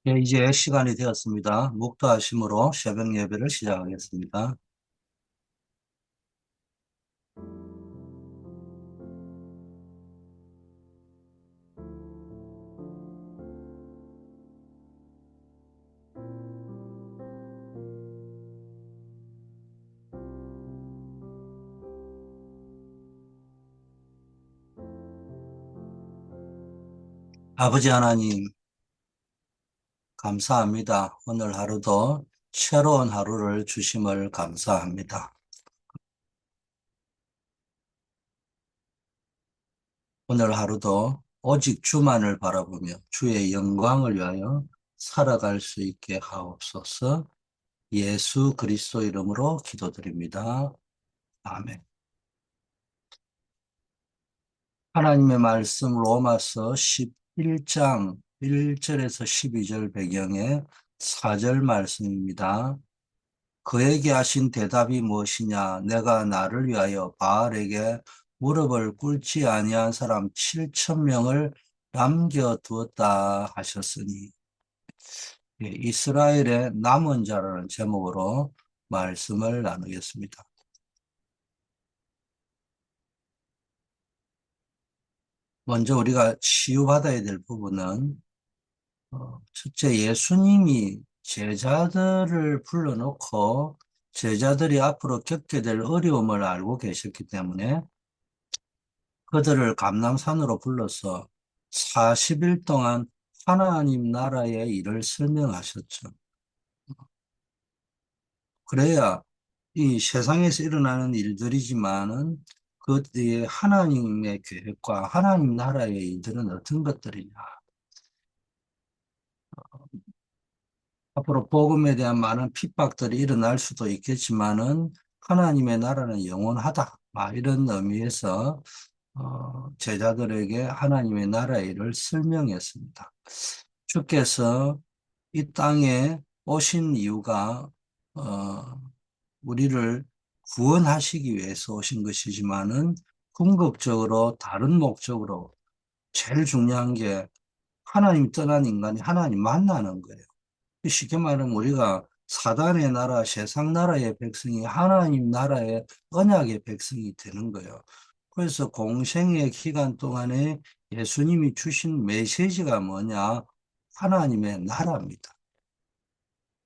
예, 이제 시간이 되었습니다. 묵도하심으로 새벽 예배를 시작하겠습니다. 아버지 하나님, 감사합니다. 오늘 하루도 새로운 하루를 주심을 감사합니다. 오늘 하루도 오직 주만을 바라보며 주의 영광을 위하여 살아갈 수 있게 하옵소서. 예수 그리스도 이름으로 기도드립니다. 아멘. 하나님의 말씀 로마서 11장 1절에서 12절 배경의 4절 말씀입니다. 그에게 하신 대답이 무엇이냐? 내가 나를 위하여 바알에게 무릎을 꿇지 아니한 사람 7천 명을 남겨두었다 하셨으니, 예, 이스라엘의 남은 자라는 제목으로 말씀을 나누겠습니다. 먼저 우리가 치유받아야 될 부분은 첫째, 예수님이 제자들을 불러놓고 제자들이 앞으로 겪게 될 어려움을 알고 계셨기 때문에 그들을 감람산으로 불러서 40일 동안 하나님 나라의 일을 설명하셨죠. 그래야 이 세상에서 일어나는 일들이지만은 그 뒤에 하나님의 계획과 하나님 나라의 일들은 어떤 것들이냐. 앞으로 복음에 대한 많은 핍박들이 일어날 수도 있겠지만은 하나님의 나라는 영원하다. 이런 의미에서 제자들에게 하나님의 나라의 일을 설명했습니다. 주께서 이 땅에 오신 이유가 어, 우리를 구원하시기 위해서 오신 것이지만은 궁극적으로 다른 목적으로 제일 중요한 게 하나님 떠난 인간이 하나님 만나는 거예요. 쉽게 말하면 우리가 사단의 나라, 세상 나라의 백성이 하나님 나라의 언약의 백성이 되는 거예요. 그래서 공생의 기간 동안에 예수님이 주신 메시지가 뭐냐? 하나님의 나라입니다.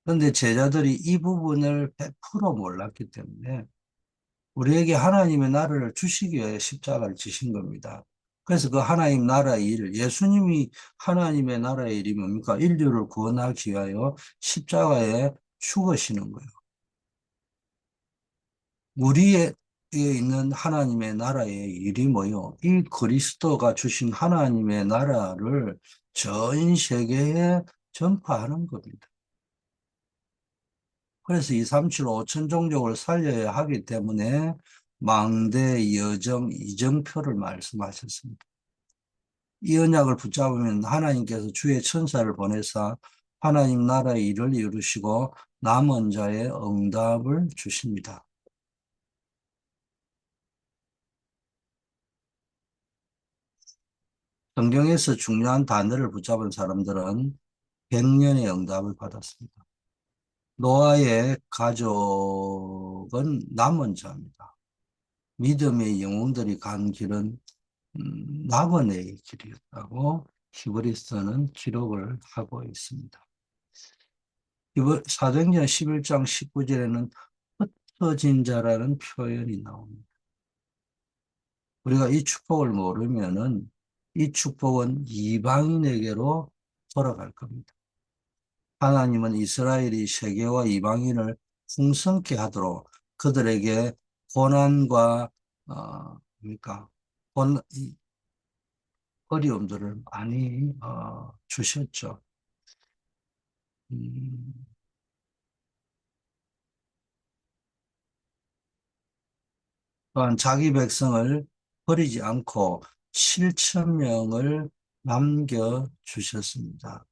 그런데 제자들이 이 부분을 100% 몰랐기 때문에 우리에게 하나님의 나라를 주시기 위해 십자가를 지신 겁니다. 그래서 그 하나님 나라의 일, 예수님이 하나님의 나라의 일이 뭡니까? 인류를 구원하기 위하여 십자가에 죽으시는 거예요. 우리에 있는 하나님의 나라의 일이 뭐요? 이 그리스도가 주신 하나님의 나라를 전 세계에 전파하는 겁니다. 그래서 237 5천 종족을 살려야 하기 때문에 망대, 여정, 이정표를 말씀하셨습니다. 이 언약을 붙잡으면 하나님께서 주의 천사를 보내사 하나님 나라의 일을 이루시고 남은 자의 응답을 주십니다. 성경에서 중요한 단어를 붙잡은 사람들은 100년의 응답을 받았습니다. 노아의 가족은 남은 자입니다. 믿음의 영웅들이 간 길은 낙원의 길이었다고 히브리서는 기록을 하고 있습니다. 사도행전 11장 19절에는 흩어진 자라는 표현이 나옵니다. 우리가 이 축복을 모르면은 이 축복은 이방인에게로 돌아갈 겁니다. 하나님은 이스라엘이 세계와 이방인을 풍성케 하도록 그들에게 고난과 그러니까 어려움들을 많이 주셨죠. 음, 또한 자기 백성을 버리지 않고 7천 명을 남겨 주셨습니다.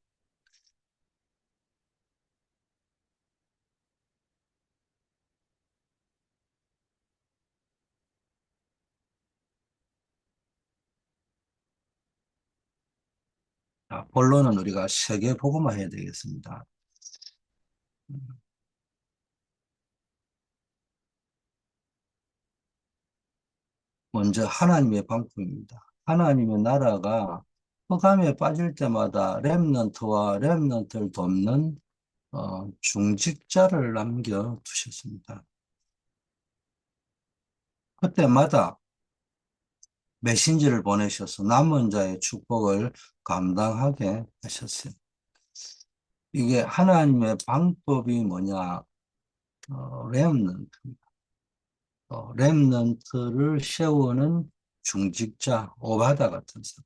자, 본론은 우리가 세계복음화 해야 되겠습니다. 먼저 하나님의 방법입니다. 하나님의 나라가 흑암에 빠질 때마다 렘넌트와 렘넌트를 돕는 중직자를 남겨두셨습니다. 그때마다 메신저를 보내셔서 남은 자의 축복을 감당하게 하셨어요. 이게 하나님의 방법이 뭐냐? 렘넌트. 렘넌트를 세우는 중직자, 오바다 같은 사람.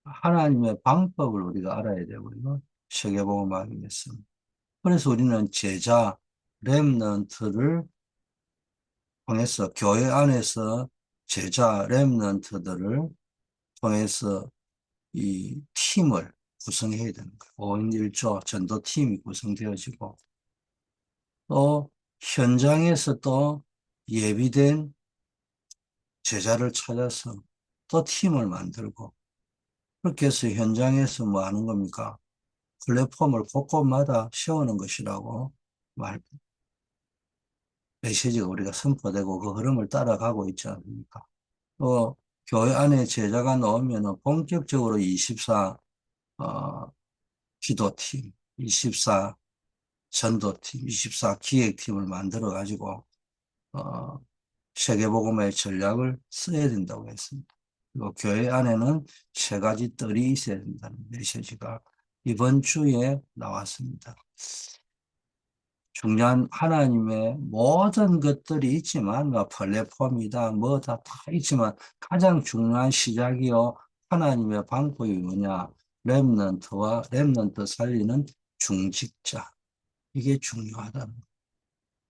하나님의 방법을 우리가 알아야 되고요. 세계복음하기 위해서는. 그래서 우리는 제자, 렘넌트를 통해서 교회 안에서 제자, 렘넌트들을 통해서 이 팀을 구성해야 되는 거예요. 5인 1조 전도팀이 구성되어지고 또 현장에서 또 예비된 제자를 찾아서 또 팀을 만들고 그렇게 해서 현장에서 뭐 하는 겁니까? 플랫폼을 곳곳마다 세우는 것이라고 말, 메시지가 우리가 선포되고 그 흐름을 따라가고 있지 않습니까? 또 교회 안에 제자가 나오면은 본격적으로 24 기도팀, 24 전도팀, 24 기획팀을 만들어 가지고 어, 세계복음의 전략을 써야 된다고 했습니다. 그리고 교회 안에는 세 가지 뜰이 있어야 된다는 메시지가 이번 주에 나왔습니다. 중요한 하나님의 모든 것들이 있지만 뭐 플랫폼이다 뭐다 다 있지만 가장 중요한 시작이요 하나님의 방법이 뭐냐 렘넌트와 렘넌트 살리는 중직자 이게 중요하다는 거예요.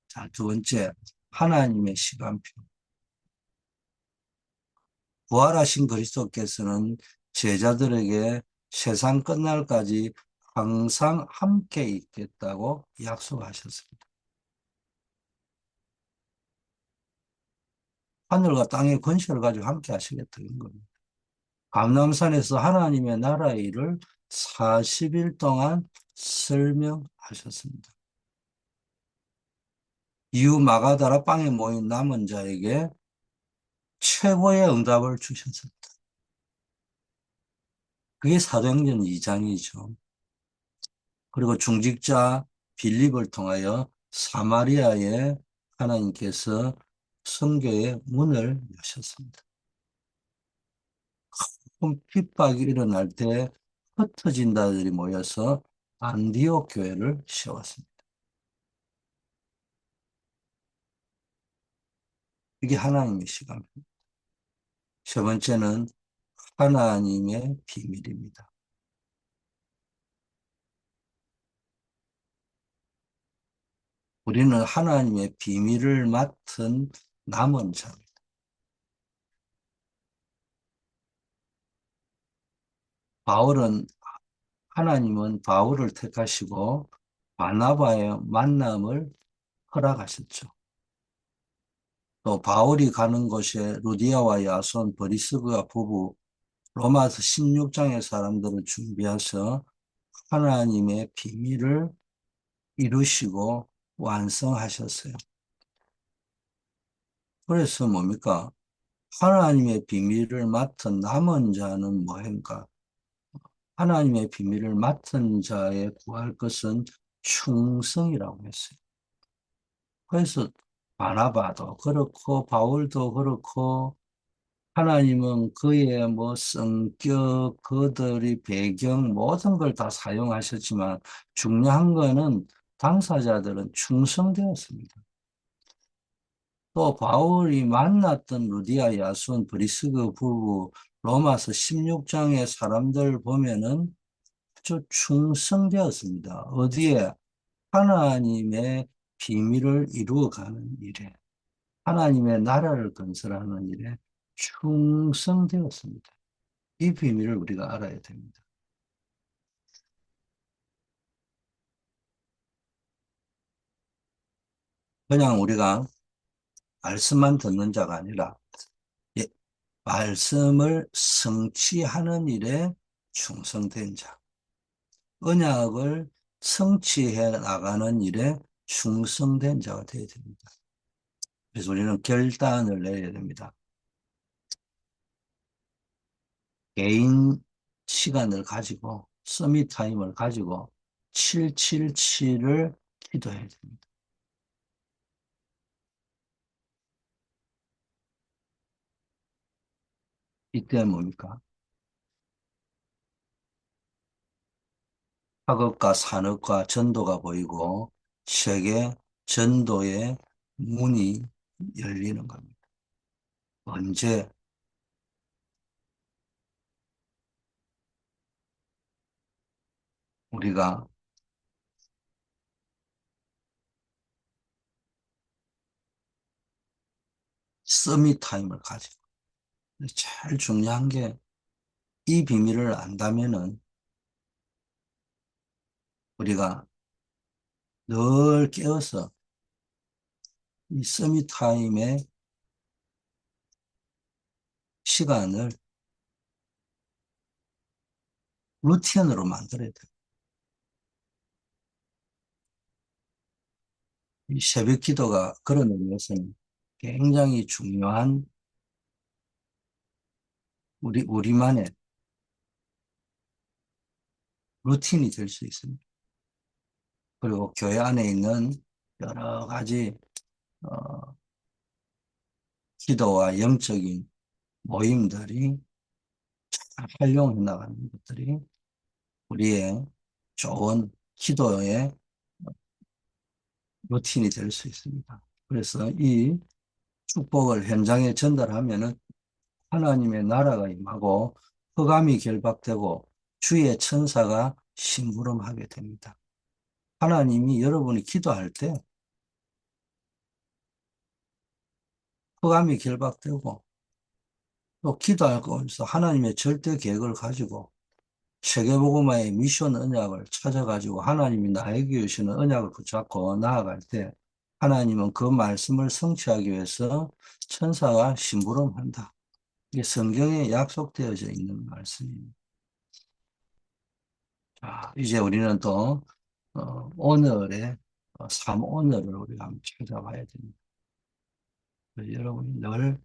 자, 두 번째 하나님의 시간표 부활하신 그리스도께서는 제자들에게 세상 끝날까지 항상 함께 있겠다고 약속하셨습니다. 하늘과 땅의 권세를 가지고 함께 하시겠다는 겁니다. 감람산에서 하나님의 나라의 일을 40일 동안 설명하셨습니다. 이후 마가다라 빵에 모인 남은 자에게 최고의 응답을 주셨습니다. 그게 사도행전 2장이죠. 그리고 중직자 빌립을 통하여 사마리아에 하나님께서 선교의 문을 여셨습니다. 큰 핍박이 일어날 때 흩어진 자들이 모여서 안디옥 교회를 세웠습니다. 이게 하나님의 시간입니다. 세 번째는 하나님의 비밀입니다. 우리는 하나님의 비밀을 맡은 남은 자입니다. 바울은 하나님은 바울을 택하시고 바나바의 만남을 허락하셨죠. 또 바울이 가는 곳에 루디아와 야손, 브리스가 부부 로마서 16장의 사람들을 준비해서 하나님의 비밀을 이루시고 완성하셨어요. 그래서 뭡니까? 하나님의 비밀을 맡은 남은 자는 뭐인가? 하나님의 비밀을 맡은 자의 구할 것은 충성이라고 했어요. 그래서 바나바도 그렇고 바울도 그렇고 하나님은 그의 뭐 성격, 그들의 배경 모든 걸 다 사용하셨지만 중요한 거는 당사자들은 충성되었습니다. 또 바울이 만났던 루디아, 야손, 브리스그 부부 로마서 16장의 사람들 보면은 아주 충성되었습니다. 어디에? 하나님의 비밀을 이루어가는 일에, 하나님의 나라를 건설하는 일에 충성되었습니다. 이 비밀을 우리가 알아야 됩니다. 그냥 우리가 말씀만 듣는 자가 아니라 말씀을 성취하는 일에 충성된 자, 언약을 성취해 나가는 일에 충성된 자가 되어야 됩니다. 그래서 우리는 결단을 내려야 됩니다. 개인 시간을 가지고, 서밋 타임을 가지고 777을 기도해야 됩니다. 이때 뭡니까? 학업과 산업과 전도가 보이고 세계 전도의 문이 열리는 겁니다. 언제 우리가 서밋 타임을 가지고 제일 중요한 게 이 비밀을 안다면은 우리가 늘 깨어서 이 서밋 타임의 시간을 루틴으로 만들어야 돼요. 이 새벽 기도가 그런 의미에서는 굉장히 중요한 우리만의 루틴이 될 수 있습니다. 그리고 교회 안에 있는 여러 가지 어, 기도와 영적인 모임들이 잘 활용해 나가는 것들이 우리의 좋은 기도의 루틴이 될 수 있습니다. 그래서 이 축복을 현장에 전달하면은 하나님의 나라가 임하고 흑암이 결박되고 주의 천사가 심부름하게 됩니다. 하나님이 여러분이 기도할 때 흑암이 결박되고 또 기도하고 있어 하나님의 절대 계획을 가지고 세계복음화의 미션 언약을 찾아가지고 하나님이 나에게 주시는 언약을 붙잡고 나아갈 때 하나님은 그 말씀을 성취하기 위해서 천사가 심부름한다. 이게 성경에 약속되어져 있는 말씀입니다. 자, 이제 우리는 또 오늘의 삶 오늘을 우리가 한번 찾아봐야 됩니다. 여러분이 늘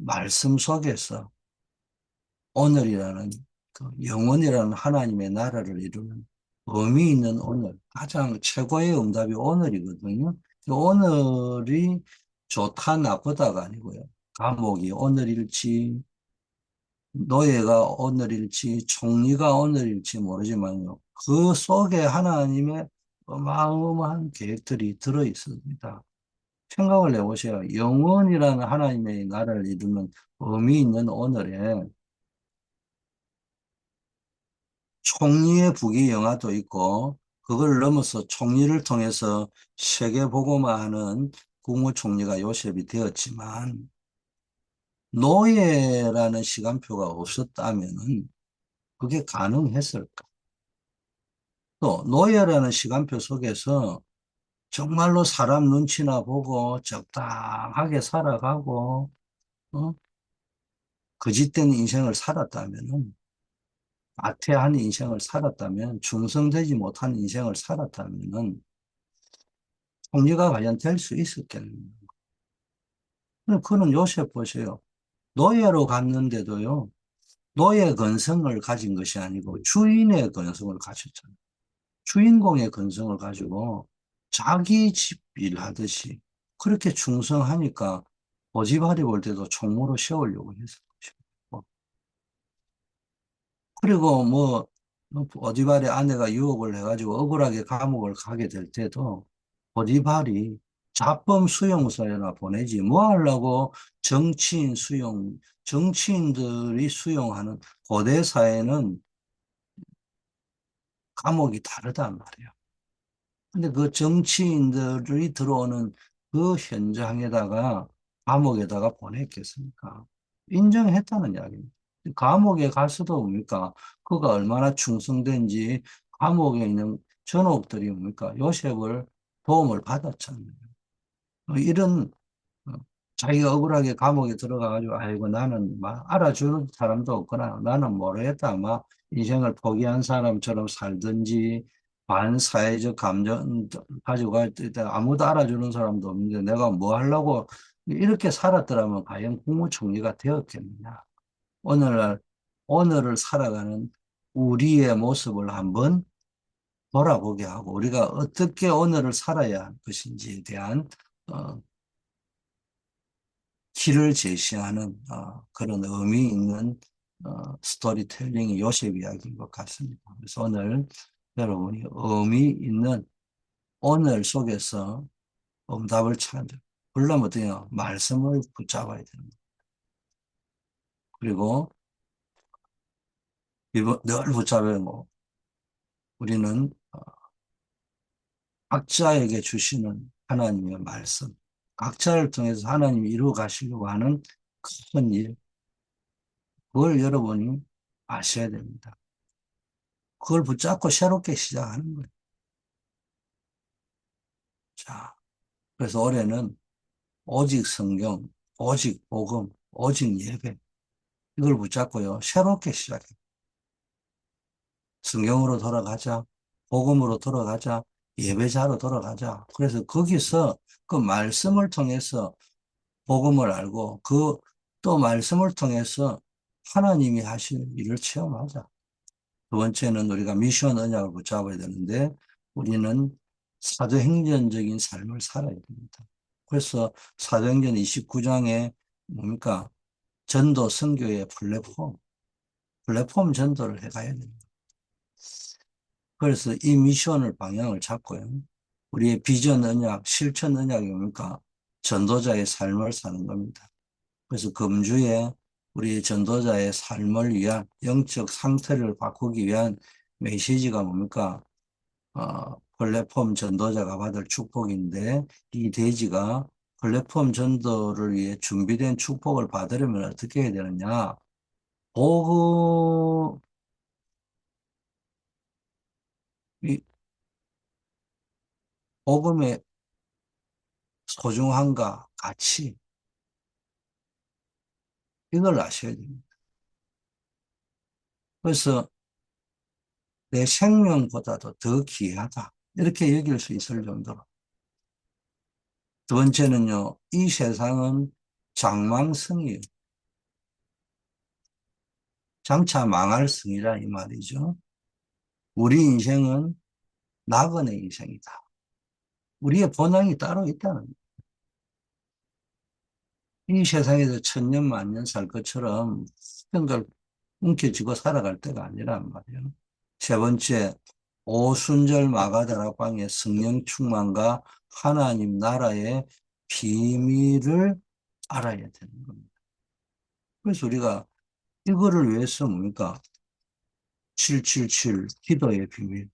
말씀 속에서 오늘이라는 그 영원이라는 하나님의 나라를 이루는 의미 있는 오늘, 가장 최고의 응답이 오늘이거든요. 오늘이 좋다 나쁘다가 아니고요. 감옥이 오늘일지 노예가 오늘일지 총리가 오늘일지 모르지만요. 그 속에 하나님의 어마어마한 계획들이 들어 있습니다. 생각을 해보세요. 영원이라는 하나님의 나라를 이루는 의미 있는 오늘에 총리의 부귀영화도 있고 그걸 넘어서 총리를 통해서 세계 복음화하는 국무총리가 요셉이 되었지만 노예라는 시간표가 없었다면은 그게 가능했을까? 또 노예라는 시간표 속에서 정말로 사람 눈치나 보고 적당하게 살아가고 거짓된 인생을 살았다면은 나태한 인생을 살았다면 충성되지 못한 인생을 살았다면은 총리가 과연 될 수 있었겠는가? 그는 요셉 보세요. 노예로 갔는데도요. 노예 근성을 가진 것이 아니고 주인의 근성을 가졌잖아요. 주인공의 근성을 가지고 자기 집 일하듯이 그렇게 충성하니까 보디발이 볼 때도 총무로 세우려고 했을 것이고 그리고 뭐 보디발의 아내가 유혹을 해가지고 억울하게 감옥을 가게 될 때도 보디발이 자범 수용소에나 보내지 뭐 하려고 정치인들이 수용하는 고대 사회는 감옥이 다르단 말이에요. 근데 그 정치인들이 들어오는 그 현장에다가 감옥에다가 보냈겠습니까? 인정했다는 이야기입니다. 감옥에 가서도 뭡니까? 그가 얼마나 충성된지 감옥에 있는 전옥들이 뭡니까? 요셉을 도움을 받았잖아요. 이런 자기가 억울하게 감옥에 들어가가지고, 아이고, 나는 막 알아주는 사람도 없구나. 나는 모르겠다. 막 인생을 포기한 사람처럼 살든지, 반사회적 감정 가지고 갈 때 아무도 알아주는 사람도 없는데 내가 뭐 하려고 이렇게 살았더라면 과연 국무총리가 되었겠느냐. 오늘날, 오늘을 살아가는 우리의 모습을 한번 돌아보게 하고, 우리가 어떻게 오늘을 살아야 할 것인지에 대한 어, 길을 제시하는 그런 의미 있는 스토리텔링이 요셉 이야기인 것 같습니다. 그래서 오늘 여러분이 의미 있는 오늘 속에서 응답을 찾는, 그러려면 어때요? 말씀을 붙잡아야 됩니다. 그리고 늘 붙잡아야 뭐 우리는 각자에게 주시는 하나님의 말씀, 각자를 통해서 하나님이 이루어 가시려고 하는 큰 일, 그걸 여러분이 아셔야 됩니다. 그걸 붙잡고 새롭게 시작하는 거예요. 자, 그래서 올해는 오직 성경, 오직 복음, 오직 예배, 이걸 붙잡고요. 새롭게 시작해. 성경으로 돌아가자. 복음으로 돌아가자. 예배자로 돌아가자. 그래서 거기서 그 말씀을 통해서 복음을 알고 그 또 말씀을 통해서 하나님이 하시는 일을 체험하자. 두 번째는 우리가 미션 언약을 붙잡아야 되는데 우리는 사도행전적인 삶을 살아야 됩니다. 그래서 사도행전 29장에 뭡니까? 전도 선교의 플랫폼 전도를 해가야 됩니다. 그래서 이 미션을 방향을 잡고요. 우리의 비전 언약, 실천 언약이 뭡니까? 전도자의 삶을 사는 겁니다. 그래서 금주에 우리 전도자의 삶을 위한 영적 상태를 바꾸기 위한 메시지가 뭡니까? 플랫폼 전도자가 받을 축복인데 이 돼지가 플랫폼 전도를 위해 준비된 축복을 받으려면 어떻게 해야 되느냐? 복음, 이 복음의 소중함과 가치, 이걸 아셔야 됩니다. 그래서 내 생명보다도 더 귀하다. 이렇게 여길 수 있을 정도로. 두 번째는요, 이 세상은 장망성이에요. 장차 망할 성이라 이 말이죠. 우리 인생은 낙원의 인생이다. 우리의 본향이 따로 있다는 거예요. 이 세상에서 천년 만년 살 것처럼 생각을 움켜쥐고 살아갈 때가 아니란 말이에요. 세 번째, 오순절 마가다락방의 성령 충만과 하나님 나라의 비밀을 알아야 되는 겁니다. 그래서 우리가 이거를 위해서 뭡니까? 777 기도의 비밀,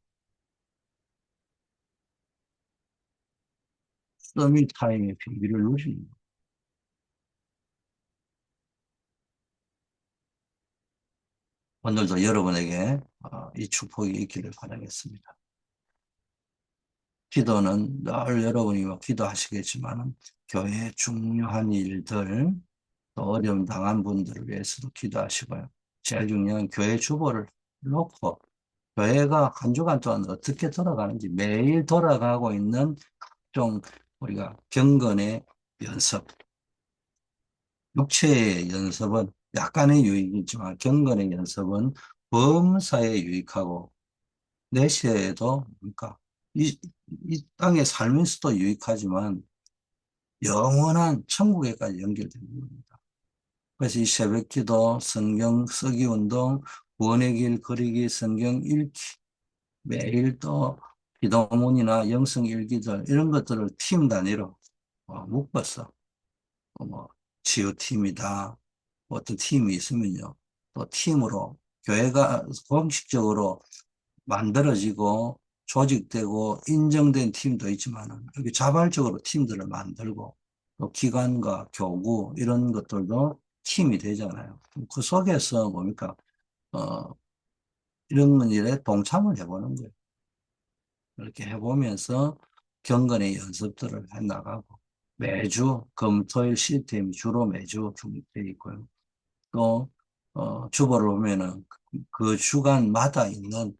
서밋 타임의 비밀을 누리는 거예요. 오늘도 여러분에게 이 축복이 있기를 바라겠습니다. 기도는 늘 여러분이 뭐 기도하시겠지만 교회의 중요한 일들, 또 어려움 당한 분들을 위해서도 기도하시고요. 제일 중요한 교회 주보를 놓고 교회가 한 주간 동안 어떻게 돌아가는지 매일 돌아가고 있는 좀 우리가 경건의 연습, 육체의 연습은 약간의 유익이지만 경건의 연습은 범사에 유익하고 내세에도 그러니까 이, 이 땅의 삶에서도 유익하지만 영원한 천국에까지 연결되는 겁니다. 그래서 이 새벽기도, 성경 쓰기 운동, 구원의 길 그리기, 성경 읽기, 매일 또 기도문이나 영성 일기들 이런 것들을 팀 단위로 묶어서 뭐 치유팀이다, 어떤 팀이 있으면요, 또 팀으로 교회가 공식적으로 만들어지고 조직되고 인정된 팀도 있지만 여기 자발적으로 팀들을 만들고 또 기관과 교구 이런 것들도 팀이 되잖아요. 그 속에서 뭡니까? 어, 이런 일에 동참을 해보는 거예요. 이렇게 해보면서 경건의 연습들을 해나가고 매주 금토일 시스템이 주로 매주 중립되어 있고요. 또 주보를 보면은 그 주간마다 있는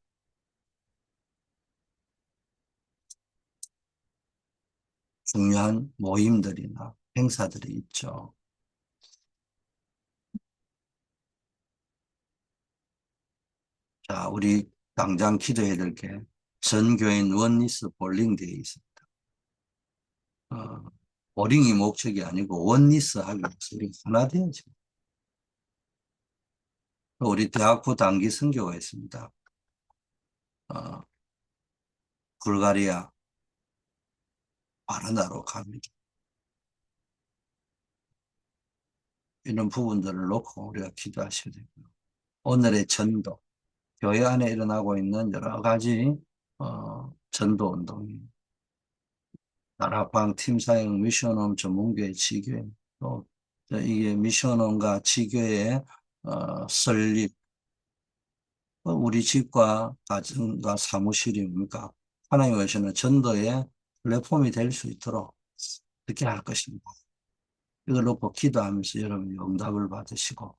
중요한 모임들이나 행사들이 있죠. 자, 우리 당장 기도해야 될 게 전교인 원리스 볼링데이 있습니다. 어, 볼링이 목적이 아니고 원리스 하기 위해서 우리 하나 되어야죠. 또 우리 대학부 단기 선교가 있습니다. 어, 불가리아, 바르나로 갑니다. 이런 부분들을 놓고 우리가 기도하셔야 되고요. 오늘의 전도, 교회 안에 일어나고 있는 여러 가지 전도 운동이 나라방 팀사역 미션홈 전문교회 지교회 또 이게 미션홈과 지교회의 설립 우리 집과 가정과 사무실이 뭡니까? 하나님 오시는 전도의 플랫폼이 될 수 있도록 어떻게 할 것입니다. 이걸 놓고 기도하면서 여러분이 응답을 받으시고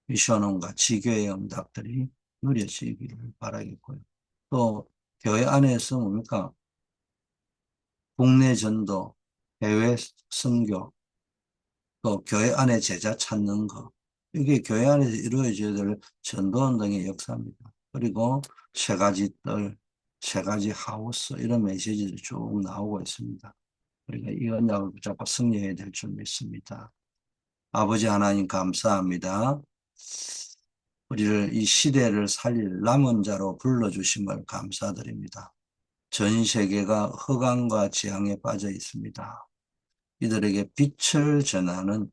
미션홈과 지교의 응답들이 누려지기를 바라겠고요. 또 교회 안에서 뭡니까? 국내 전도, 해외 선교, 또 교회 안에 제자 찾는 거. 이게 교회 안에서 이루어져야 될 전도운동의 역사입니다. 그리고 세 가지 뜰, 세 가지 하우스 이런 메시지들이 쭉 나오고 있습니다. 우리가 이 언약을 붙잡고 승리해야 될 줄 믿습니다. 아버지 하나님 감사합니다. 우리를 이 시대를 살릴 남은 자로 불러주심을 감사드립니다. 전 세계가 허강과 재앙에 빠져 있습니다. 이들에게 빛을 전하는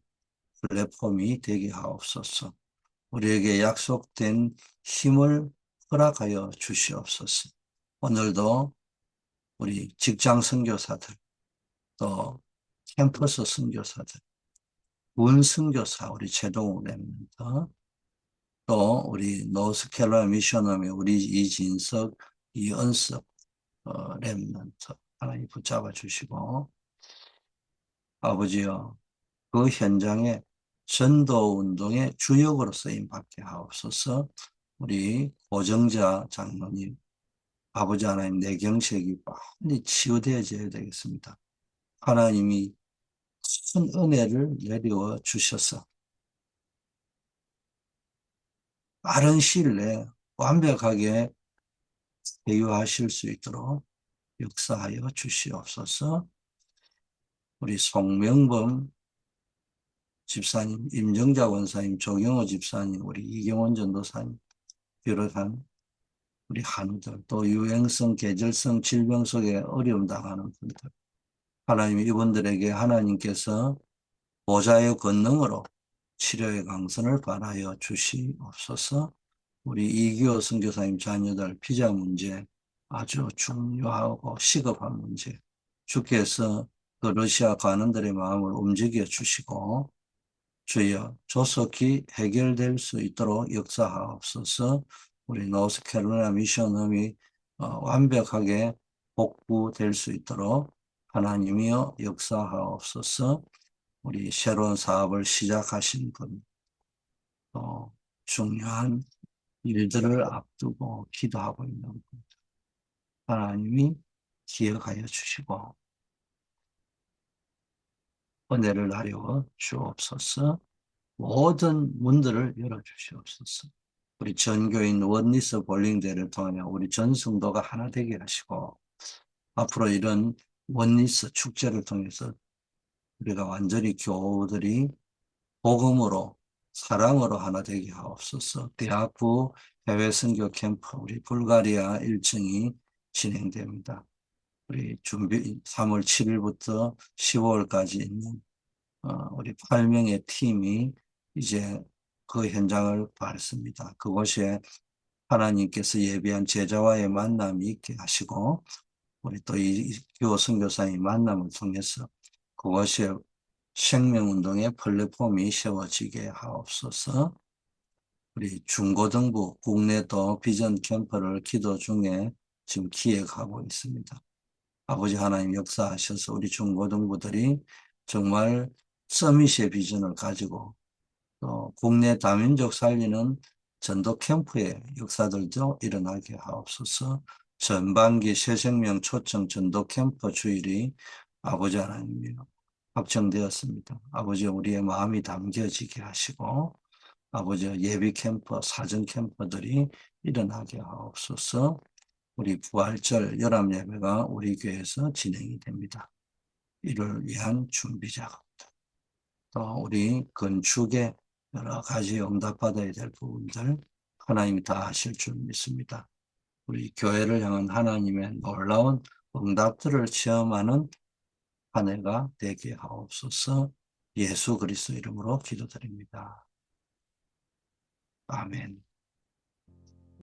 플랫폼이 되게 하옵소서. 우리에게 약속된 힘을 허락하여 주시옵소서. 오늘도 우리 직장 선교사들, 또 캠퍼스 선교사들, 군 선교사 우리 최동욱 랩런터, 또 우리 노스캐롤라이나 미션홈의 우리 이진석, 이은석 랩런터 하나님 붙잡아 주시고 아버지여 그 현장에 전도운동의 주역으로 쓰임받게 하옵소서. 우리 고정자 장로님, 아버지 하나님 내경색이 빨리 치유되어져야 되겠습니다. 하나님이 큰 은혜를 내려 주셔서 빠른 시일 내에 완벽하게 회유하실 수 있도록 역사하여 주시옵소서. 우리 송명범 집사님, 임정자 원사님, 조경호 집사님, 우리 이경원 전도사님 비롯한 우리 한우들, 또 유행성, 계절성 질병 속에 어려움 당하는 분들, 하나님 이분들에게 하나님께서 보좌의 권능으로 치료의 강선을 발하여 주시옵소서. 우리 이기호 선교사님 자녀들 비자 문제 아주 중요하고 시급한 문제, 주께서 그 러시아 관원들의 마음을 움직여 주시고 주여 조속히 해결될 수 있도록 역사하옵소서. 우리 노스캐롤라이나 미션홈이 완벽하게 복구될 수 있도록 하나님이여 역사하옵소서. 우리 새로운 사업을 시작하신 분, 또 중요한 일들을 앞두고 기도하고 있는 분, 하나님이 기억하여 주시고 은혜를 나려 주옵소서. 모든 문들을 열어주시옵소서. 우리 전교인 원리스 볼링대를 통하여 우리 전 성도가 하나 되게 하시고 앞으로 이런 원리스 축제를 통해서 우리가 완전히 교우들이 복음으로 사랑으로 하나 되게 하옵소서. 대학부 해외 선교 캠프 우리 불가리아 일정이 진행됩니다. 우리 준비 3월 7일부터 15월까지 있는 우리 8명의 팀이 이제 그 현장을 밟습니다. 그곳에 하나님께서 예비한 제자와의 만남이 있게 하시고 우리 또 이교 선교사의 만남을 통해서 그곳에 생명운동의 플랫폼이 세워지게 하옵소서. 우리 중고등부 국내도 비전 캠프를 기도 중에 지금 기획하고 있습니다. 아버지 하나님 역사하셔서 우리 중고등부들이 정말 서밋의 비전을 가지고 또 국내 다민족 살리는 전도 캠프의 역사들도 일어나게 하옵소서. 전반기 새생명 초청 전도 캠프 주일이 아버지 하나님이 확정되었습니다. 아버지 우리의 마음이 담겨지게 하시고 아버지 예비 캠프, 사전 캠프들이 일어나게 하옵소서. 우리 부활절 연합 예배가 우리 교회에서 진행이 됩니다. 이를 위한 준비 작업, 또 우리 건축에 여러 가지 응답받아야 될 부분들 하나님이 다 하실 줄 믿습니다. 우리 교회를 향한 하나님의 놀라운 응답들을 체험하는 한 해가 되게 하옵소서. 예수 그리스도 이름으로 기도드립니다. 아멘.